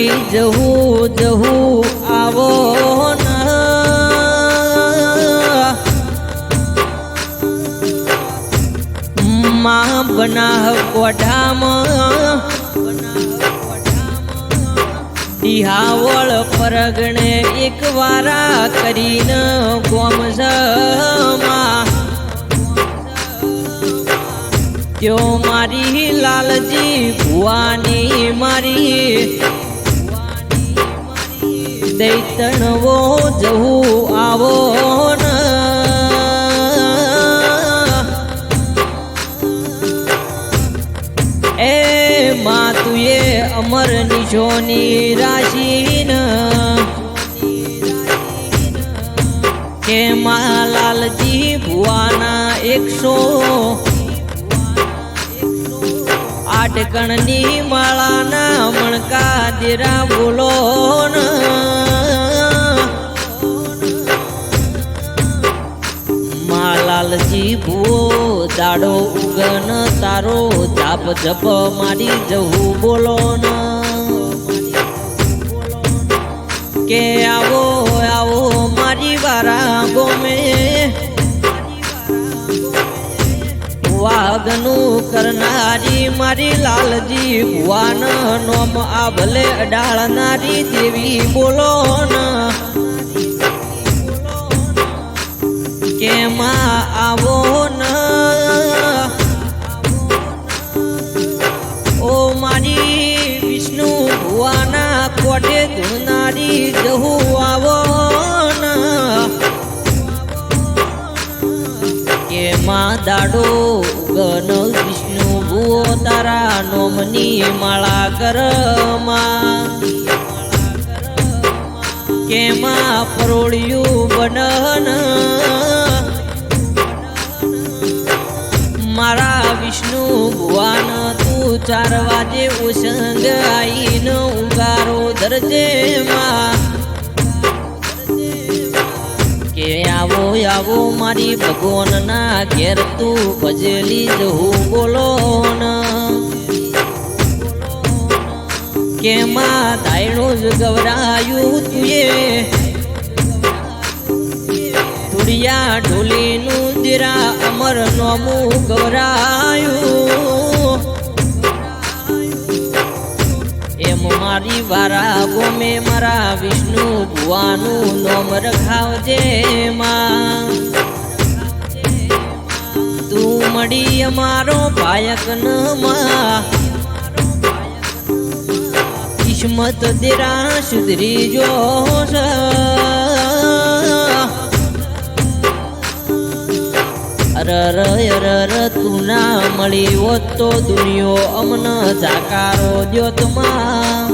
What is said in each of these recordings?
મારી જહું જહું આવો માં બનાહ કોઠામાં દિહાવળ પરગણે એક વારા કરીને ગોમસમાં ત્યો મારી લાલજી ભુવાની મારી દૈતણવો જહું આવો એ માં તુએ અમર નિશોની રાશિન કે માં લાલજી ભુવાના 108 કણની માળાના મણકા દેરા બોલો લાલજી ભૂવો દાડો ઉગન તારો જાપ જપ મારી જહું બોલો કે આવો આવો મારી વારા ગોમે વાગનું કરનારી મારી લાલજી ભુવાન નોમ આ ભલે અડાળનારી દેવી બોલો કે માં આવો ન ઓ મારી વિષ્ણુ ભુવાના કોઠે ધૂનારી જહું આવો ન કે માં દાડો ગન વિષ્ણુ ભુવો તારા નોમની માળા કરમાં કે માં પરોળિયું બનન મારા વિષ્ણુ ભુવાન તું 4 વાજે ઉસંગ આઈન ઉગારો દરજે માં કે આવો આવો મારી ભગવાનના ઘેર તું ભજેલી જહું બોલો કે માં દાયણું જ ગવરાયું તુએ તુડિયા ઢોલીનું દીરા અમર નોમું ગવરાયું એમ મારી વારા ગોમે મારા વિષ્ણુ ભુવાનું નોમ રખાવજે માં તું મળી અમારો ભાયક ન માં કિસ્મત દેરા સુધરી જો અરર તું ના મળી હોત તો દુનિયો અમન જાકારો દ્યોત માં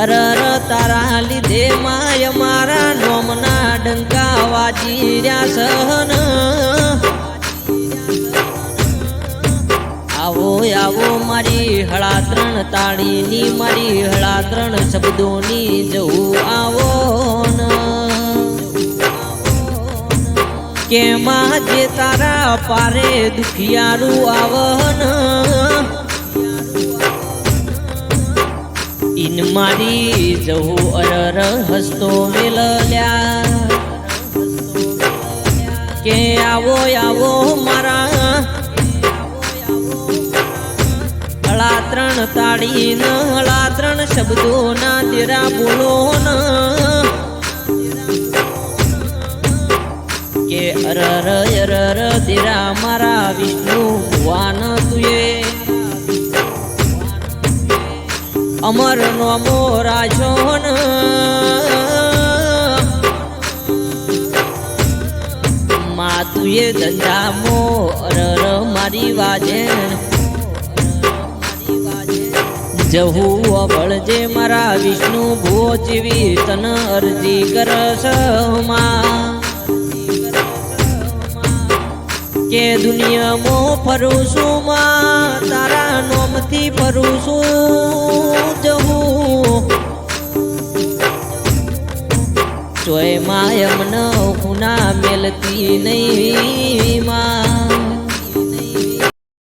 અરર તારા લીધે માય મારા નોમના ડંકા વાજી રહ્યા સહન આવો આવો મારી હળા 3 તાળીની મારી હળા 3 શબ્દોની જહું આવો કે માં જે તારા પારે દુખિયારું આવન ઇન મારી જહું અરર હસતો વેલલ્યા કે આવો આવો મારા હળા 3 તાળીન હળા 3 શબ્દોના તેરા બોલો કે અરર અરર તેરા મારા વિષ્ણુ ભુવાન તુએ અમર નોમો રાશોન માં તુએ ધંધામો અરર મારી વાજેણ જહું અભળજે મારા વિષ્ણુ ભુવો જેવી તન અરજી કરસ માં કે દુનિયામાં ફરું છું માં તારા નોમથી ફરું છું જહું ચોય માં એમન હુના મેલતી નહીં માં